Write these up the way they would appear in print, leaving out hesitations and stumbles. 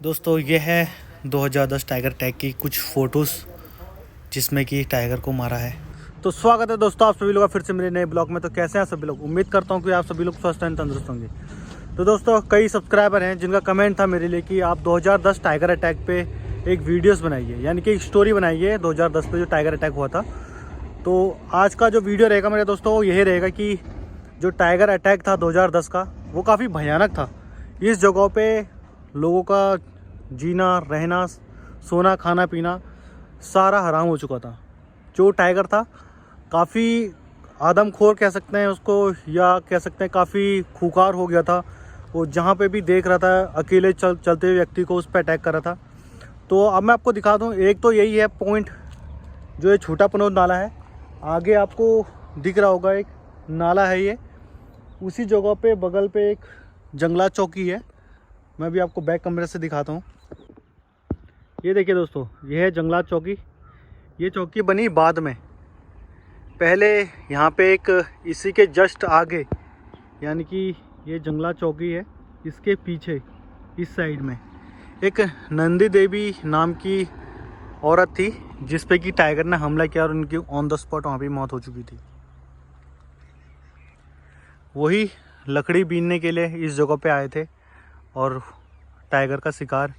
दोस्तों ये है 2010 टाइगर अटैक की कुछ फ़ोटोज़ जिसमें कि टाइगर को मारा है। तो स्वागत है दोस्तों आप सभी लोग का फिर से मेरे नए ब्लॉग में। तो कैसे हैं सभी लोग? उम्मीद करता हूं कि आप सभी लोग स्वस्थ एंड तंदुरुस्त होंगे। तो दोस्तों कई सब्सक्राइबर हैं जिनका कमेंट था मेरे लिए कि आप 2010 टाइगर अटैक पे एक वीडियोस बनाइए, यानी कि एक स्टोरी बनाइए 2010 पे जो टाइगर अटैक हुआ था। तो आज का जो वीडियो रहेगा मेरे दोस्तों वो यही रहेगा कि जो टाइगर अटैक था 2010 का वो काफ़ी भयानक था। इस जगहों पे लोगों का जीना, रहना, सोना, खाना पीना सारा हराम हो चुका था। जो टाइगर था काफ़ी आदमखोर कह सकते हैं उसको, या कह सकते हैं काफ़ी खूंखार हो गया था। वो जहाँ पे भी देख रहा था अकेले चलते हुए व्यक्ति को उस पर अटैक कर रहा था। तो अब मैं आपको दिखा दूँ, एक तो यही है पॉइंट जो ये छोटा पनोद नाला है, आगे आपको दिख रहा होगा एक नाला है। ये उसी जगह पे बगल पे एक जंगला चौकी है। मैं भी आपको बैक कैमरे से दिखाता हूँ। ये देखिए दोस्तों, ये है जंगला चौकी। ये चौकी बनी बाद में, पहले यहाँ पे एक इसी के जस्ट आगे, यानी कि ये जंगला चौकी है, इसके पीछे इस साइड में एक नंदी देवी नाम की औरत थी जिस पे कि टाइगर ने हमला किया और उनकी ऑन द स्पॉट वहाँ पे मौत हो चुकी थी। वही लकड़ी बीनने के लिए इस जगह पे आए थे और टाइगर का शिकार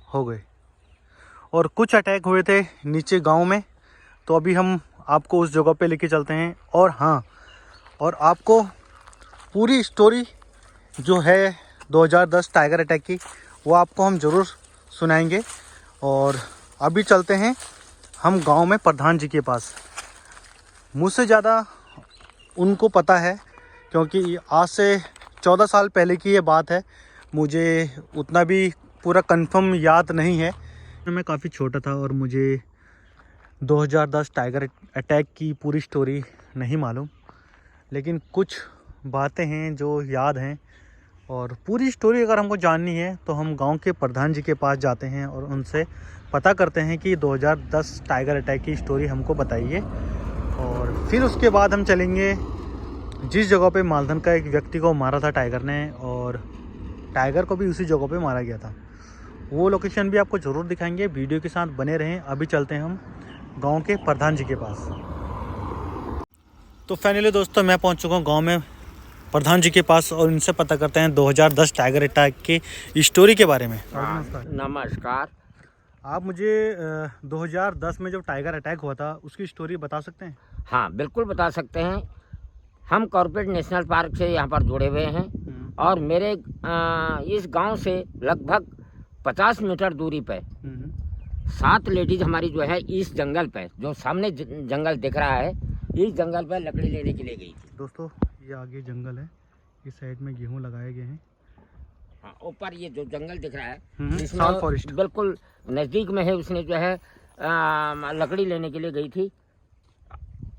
हो गए। और कुछ अटैक हुए थे नीचे गांव में, तो अभी हम आपको उस जगह पे लेके चलते हैं। और हाँ, और आपको पूरी स्टोरी जो है 2010 टाइगर अटैक की वो आपको हम ज़रूर सुनाएंगे। और अभी चलते हैं हम गांव में प्रधान जी के पास। मुझसे ज़्यादा उनको पता है क्योंकि आज से 14 साल पहले की ये बात है। मुझे उतना भी पूरा कंफर्म याद नहीं है, मैं काफ़ी छोटा था और मुझे 2010 टाइगर अटैक की पूरी स्टोरी नहीं मालूम, लेकिन कुछ बातें हैं जो याद हैं। और पूरी स्टोरी अगर हमको जाननी है तो हम गांव के प्रधान जी के पास जाते हैं और उनसे पता करते हैं कि 2010 टाइगर अटैक की स्टोरी हमको बताइए। और फिर उसके बाद हम चलेंगे जिस जगह पे मालधन का एक व्यक्ति को मारा था टाइगर ने, और टाइगर को भी उसी जगह पे मारा गया था। वो लोकेशन भी आपको ज़रूर दिखाएंगे, वीडियो के साथ बने रहें। अभी चलते हैं हम गांव के प्रधान जी के पास। तो फाइनली दोस्तों मैं पहुंच चुका हूं गांव में प्रधान जी के पास और इनसे पता करते हैं 2010 टाइगर अटैक की स्टोरी के बारे में। नमस्कार। आप मुझे 2010 में जब टाइगर अटैक हुआ था उसकी स्टोरी बता सकते हैं? हाँ, बिल्कुल बता सकते हैं। हम कॉर्पोरेट नेशनल पार्क से यहाँ पर जुड़े हुए हैं और मेरे इस गांव से लगभग 50 मीटर दूरी पे 7 लेडीज हमारी जो है इस जंगल पे, जो सामने जंगल दिख रहा है, इस जंगल पे लकड़ी लेने के लिए गई थी। दोस्तों ये आगे जंगल है, इस साइड में गेहूं लगाए गए हैं। हाँ, ऊपर ये जो जंगल दिख रहा है साल फॉरेस्ट बिल्कुल नज़दीक में है। उसने जो है लकड़ी लेने के लिए गई थी।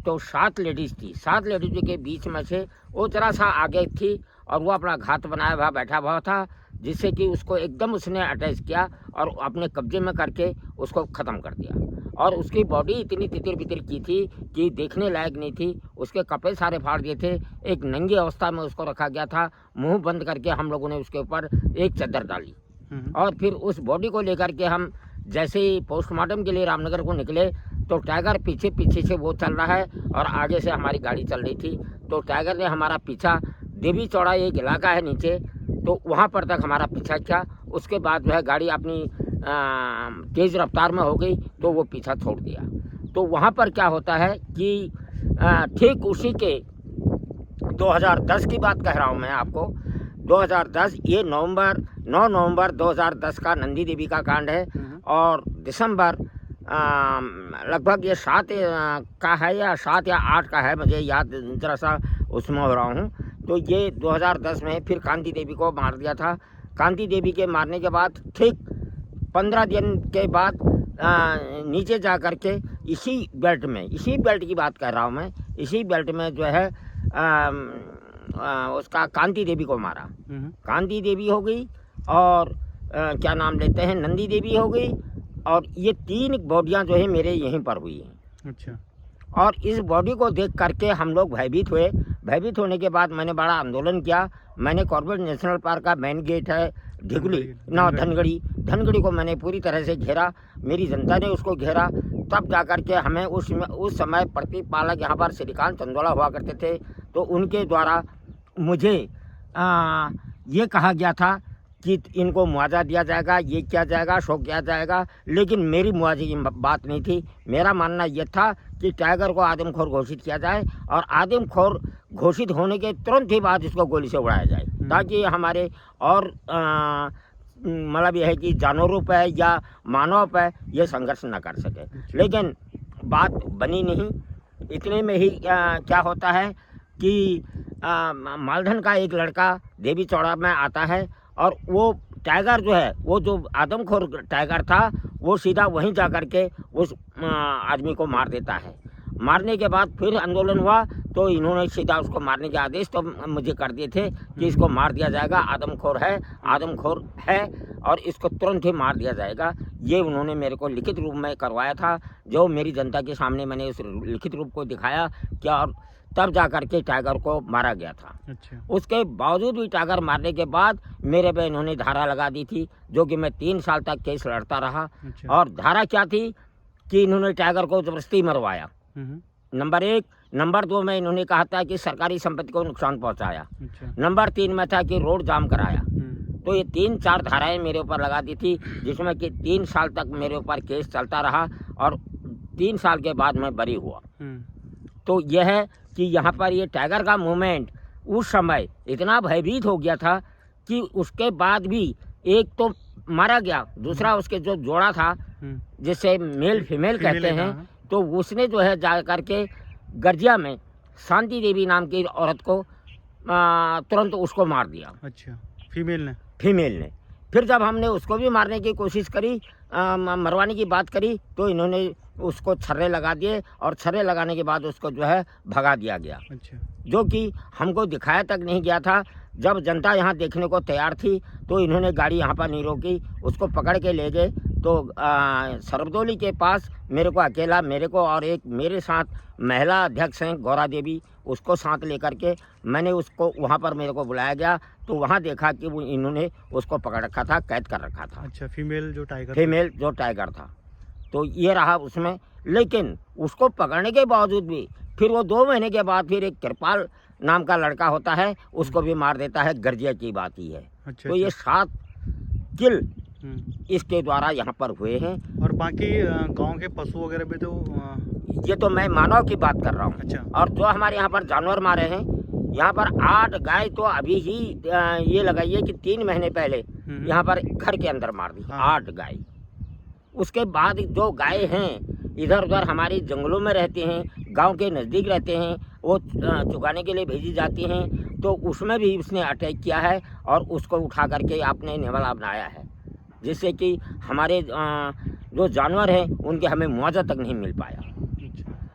तो 7 लेडीज़ थी। 7 लेडीज़ के बीच में से वो जरा सा आगे थी और वो अपना घात बनाया हुआ बैठा हुआ था, जिससे कि उसको एकदम उसने अटैच किया और अपने कब्जे में करके उसको ख़त्म कर दिया। और उसकी बॉडी इतनी तितिर बितिर की थी कि देखने लायक नहीं थी। उसके कपड़े सारे फाड़ दिए थे। एक नंगी अवस्था में उसको रखा गया था। मुंह बंद करके हम लोगों ने उसके ऊपर एक चादर डाली और फिर उस बॉडी को लेकर के हम जैसे ही पोस्टमार्टम के लिए रामनगर को निकले तो टाइगर पीछे पीछे से वो चल रहा है और आगे से हमारी गाड़ी चल रही थी। तो टाइगर ने हमारा पीछा, देवी चौड़ा एक इलाका है नीचे, तो वहाँ पर तक हमारा पीछा किया। उसके बाद जो है गाड़ी अपनी तेज़ रफ्तार में हो गई तो वो पीछा छोड़ दिया। तो वहाँ पर क्या होता है कि ठीक उसी के 2010 की बात कह रहा हूँ मैं आपको। 2010 ये 9 नवंबर 2010 का नंदी देवी का कांड है। और दिसंबर लगभग ये 7 का है या 7 या 8 का है, मुझे याद जरा सा उसमें हो रहा हूँ। तो ये 2010 में फिर कांति देवी को मार दिया था। कांति देवी के मारने के बाद ठीक 15 दिन के बाद नीचे जा कर के इसी बेल्ट की बात कर रहा हूँ मैं, इसी बेल्ट में जो है उसका कांति देवी को मारा। कांति देवी हो गई और क्या नाम लेते हैं, नंदी देवी हो गई। और ये 3 बॉडियां जो है मेरे यहीं पर हुई हैं। अच्छा। और इस बॉडी को देख करके हम लोग भयभीत हुए। भयभीत होने के बाद मैंने बड़ा आंदोलन किया। मैंने कॉर्बेट नेशनल पार्क का मेन गेट है ढिगली ना धनगढ़ी को मैंने पूरी तरह से घेरा। मेरी जनता ने उसको घेरा। तब जा कर के हमें उस समय प्रतिपालक यहाँ पर श्रीकांत चंदोला हुआ करते थे, तो उनके द्वारा मुझे ये कहा गया था कि इनको मुआवजा दिया जाएगा, ये किया जाएगा, शो किया जाएगा। लेकिन मेरी मुआवजे की बात नहीं थी। मेरा मानना यह था कि टाइगर को आदमखोर घोषित किया जाए और आदमखोर घोषित होने के तुरंत ही बाद इसको गोली से उड़ाया जाए, ताकि हमारे और मतलब यह है कि जानवरों पर या मानव पर यह संघर्ष न कर सके। लेकिन बात बनी नहीं। इतने में ही क्या होता है कि मालधन का एक लड़का देवी चौड़ा में आता है और वो टाइगर जो है, वो जो आदमखोर टाइगर था, वो सीधा वहीं जा कर के उस आदमी को मार देता है। मारने के बाद फिर आंदोलन हुआ, तो इन्होंने सीधा उसको मारने के आदेश तो मुझे कर दिए थे कि इसको मार दिया जाएगा, आदमखोर है और इसको तुरंत ही मार दिया जाएगा। ये उन्होंने मेरे को लिखित रूप में करवाया था, जो मेरी जनता के सामने मैंने उस लिखित रूप को दिखाया क्या, और तब जा कर के टाइगर को मारा गया था। अच्छा। उसके बावजूद भी टाइगर मारने के बाद मेरे पे इन्होंने धारा लगा दी थी, जो कि मैं 3 साल तक केस लड़ता रहा। अच्छा। और धारा क्या थी कि इन्होंने टाइगर को जबरदस्ती मरवाया, नंबर 1। नंबर 2 में इन्होंने कहा था कि सरकारी संपत्ति को नुकसान पहुंचाया। अच्छा। नंबर 3 में था कि रोड जाम कराया। तो ये 3-4 धाराएं मेरे ऊपर लगा दी थी, जिसमें कि 3 साल तक मेरे ऊपर केस चलता रहा और 3 साल के बाद मैं बरी हुआ। तो यह है कि यहाँ पर ये टाइगर का मूवमेंट उस समय इतना भयभीत हो गया था कि उसके बाद भी एक तो मारा गया, दूसरा उसके जो जोड़ा था जिसे मेल फीमेल कहते हैं, तो उसने जो है जा करके गर्जिया में शांति देवी नाम की औरत को तुरंत उसको मार दिया। अच्छा। फीमेल ने। फिर जब हमने उसको भी मारने की कोशिश करी, मरवाने की बात करी, तो इन्होंने उसको छर्रे लगा दिए और छर्रे लगाने के बाद उसको जो है भगा दिया गया। अच्छा। जो कि हमको दिखाया तक नहीं गया था। जब जनता यहाँ देखने को तैयार थी तो इन्होंने गाड़ी यहाँ पर नहीं रोकी, उसको पकड़ के ले गए। तो सरबदौली के पास मेरे को अकेला, मेरे को और एक मेरे साथ महिला अध्यक्ष हैं गौरा देवी, उसको साथ लेकर के मैंने उसको वहाँ पर मेरे को बुलाया गया। तो वहाँ देखा कि वो इन्होंने उसको पकड़ रखा था, कैद कर रखा था। अच्छा। फीमेल जो टाइगर था। तो ये रहा उसमें। लेकिन उसको पकड़ने के बावजूद भी फिर वो 2 महीने के बाद फिर एक कृपाल नाम का लड़का होता है, उसको भी मार देता है। गर्जिया की बात ही है। अच्छा। तो ये 7 किल इसके द्वारा यहाँ पर हुए हैं। और बाकी गांव के पशु वगैरह भी तो ये तो मैं मानव की बात कर रहा हूँ। अच्छा। और जो हमारे यहाँ पर जानवर मारे हैं, यहाँ पर 8 गाय तो अभी ही ये लगाइए कि 3 महीने पहले यहाँ पर घर के अंदर मार दी। 8 गाय। उसके बाद जो गाय हैं इधर उधर हमारे जंगलों में रहते हैं, गांव के नज़दीक रहते हैं, वो चुगाने के लिए भेजी जाती हैं। तो उसमें भी उसने अटैक किया है और उसको उठा करके आपने नेवला बनाया है, जिससे कि हमारे जो जानवर हैं उनके हमें मुआवजा तक नहीं मिल पाया।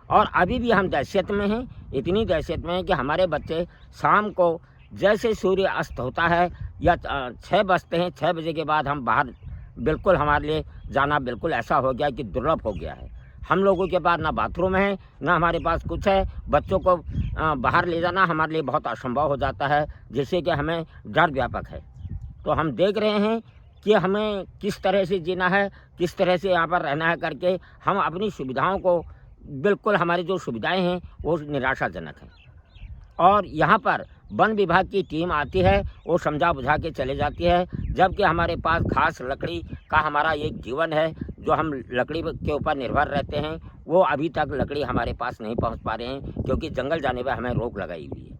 और अभी भी हम दहशत में हैं, इतनी दहशत में हैं कि हमारे बच्चे शाम को जैसे सूर्य अस्त होता है या 6 बजते हैं, 6 बजे के बाद हम बाहर, बिल्कुल हमारे लिए जाना बिल्कुल ऐसा हो गया कि दुर्लभ हो गया है। हम लोगों के पास ना बाथरूम है, ना हमारे पास कुछ है। बच्चों को बाहर ले जाना हमारे लिए बहुत असंभव हो जाता है, जिससे कि हमें डर व्यापक है। तो हम देख रहे हैं कि हमें किस तरह से जीना है, किस तरह से यहाँ पर रहना है करके हम अपनी सुविधाओं को, बिल्कुल हमारी जो सुविधाएं हैं वो निराशाजनक है। और यहाँ पर वन विभाग की टीम आती है, वो समझा बुझा के चले जाती है, जबकि हमारे पास खास लकड़ी का हमारा एक जीवन है, जो हम लकड़ी के ऊपर निर्भर रहते हैं। वो अभी तक लकड़ी हमारे पास नहीं पहुँच पा रहे हैं, क्योंकि जंगल जाने पर हमें रोक लगाई हुई है।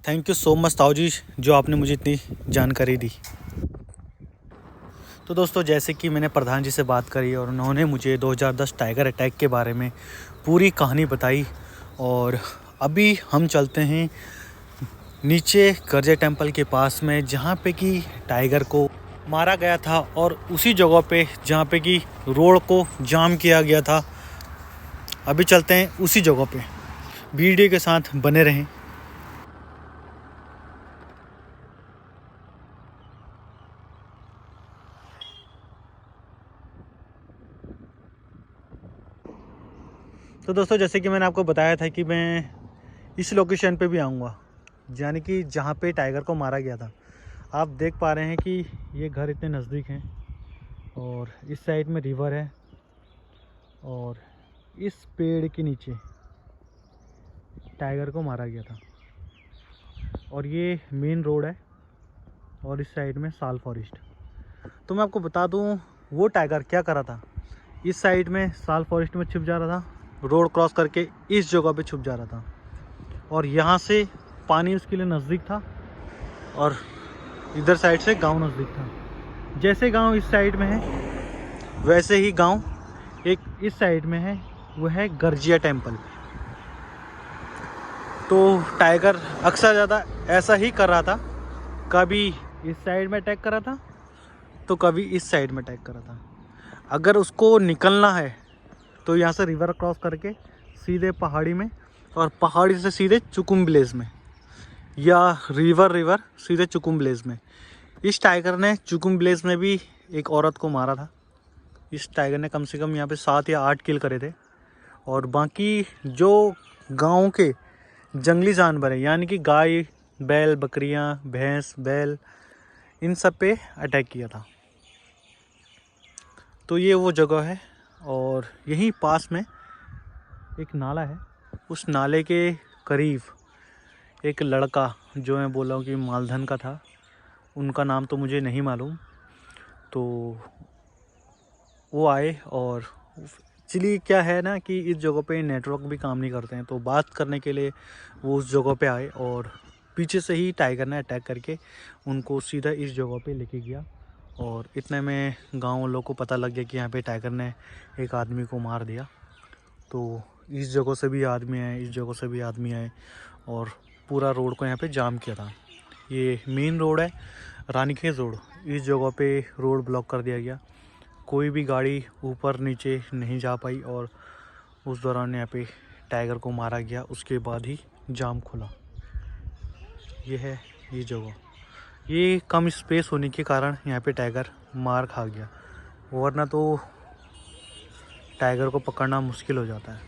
थैंक यू सो मच ताऊ जी, जो आपने मुझे इतनी जानकारी दी। तो दोस्तों, जैसे कि मैंने प्रधान जी से बात करी और उन्होंने मुझे 2010 टाइगर अटैक के बारे में पूरी कहानी बताई। और अभी हम चलते हैं नीचे गर्जिया टेम्पल के पास में, जहाँ पे कि टाइगर को मारा गया था, और उसी जगह पे जहाँ पे कि रोड को जाम किया गया था। अभी चलते हैं उसी जगह पे। वीडियो के साथ बने रहें। तो दोस्तों जैसे कि मैंने आपको बताया था कि मैं इस लोकेशन पे भी आऊँगा, यानी कि जहाँ पे टाइगर को मारा गया था। आप देख पा रहे हैं कि ये घर इतने नज़दीक हैं और इस साइड में रिवर है और इस पेड़ के नीचे टाइगर को मारा गया था और ये मेन रोड है और इस साइड में साल फॉरेस्ट। तो मैं आपको बता दूं वो टाइगर क्या कर रहा था, इस साइड में साल फॉरेस्ट में छुप जा रहा था, रोड क्रॉस करके इस जगह पे छुप जा रहा था और यहाँ से पानी उसके लिए नज़दीक था और इधर साइड से गांव नज़दीक था। जैसे गांव इस साइड में है वैसे ही गांव एक इस साइड में है, वो है गर्जिया टेम्पल। तो टाइगर अक्सर ज़्यादा ऐसा ही कर रहा था, कभी इस साइड में अटैक कर रहा था तो कभी इस साइड में अटैक कर रहा था। अगर उसको निकलना है तो यहाँ से रिवर क्रॉस करके सीधे पहाड़ी में और पहाड़ी से सीधे चुकुम विलेज में, या रिवर सीधे चुकुम विलेज में। इस टाइगर ने चुकुम विलेज में भी एक औरत को मारा था। इस टाइगर ने कम से कम यहाँ पे 7 या 8 किल करे थे और बाकी जो गांव के जंगली जानवर हैं, यानी कि गाय, बैल, बकरियां, भैंस, बैल, इन सब पे अटैक किया था। तो ये वो जगह है और यहीं पास में एक नाला है। उस नाले के करीब एक लड़का, जो मैं बोल रहा हूँ कि मालधन का था, उनका नाम तो मुझे नहीं मालूम, तो वो आए और एक्चुअली क्या है ना कि इस जगह पे नेटवर्क भी काम नहीं करते हैं, तो बात करने के लिए वो उस जगह पे आए और पीछे से ही टाइगर ने अटैक करके उनको सीधा इस जगह पे लेके गया। और इतने में गांव लोगों को पता लग गया कि यहाँ पे टाइगर ने एक आदमी को मार दिया। तो इस जगह से भी आदमी आए, इस जगह से भी आदमी आए और पूरा रोड को यहाँ पे जाम किया था। ये मेन रोड है, रानीखेत रोड। इस जगह पे रोड ब्लॉक कर दिया गया, कोई भी गाड़ी ऊपर नीचे नहीं जा पाई और उस दौरान यहाँ पे टाइगर को मारा गया। उसके बाद ही जाम खुला। ये है ये जगह। ये कम स्पेस होने के कारण यहाँ पे टाइगर मार खा गया, वरना तो टाइगर को पकड़ना मुश्किल हो जाता है।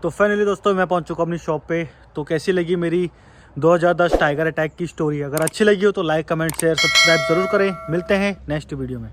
तो फाइनली दोस्तों मैं पहुंच चुका अपनी शॉप पे। तो कैसी लगी मेरी 2010 टाइगर अटैक की स्टोरी? अगर अच्छी लगी हो तो लाइक, कमेंट, शेयर, सब्सक्राइब ज़रूर करें। मिलते हैं नेक्स्ट वीडियो में।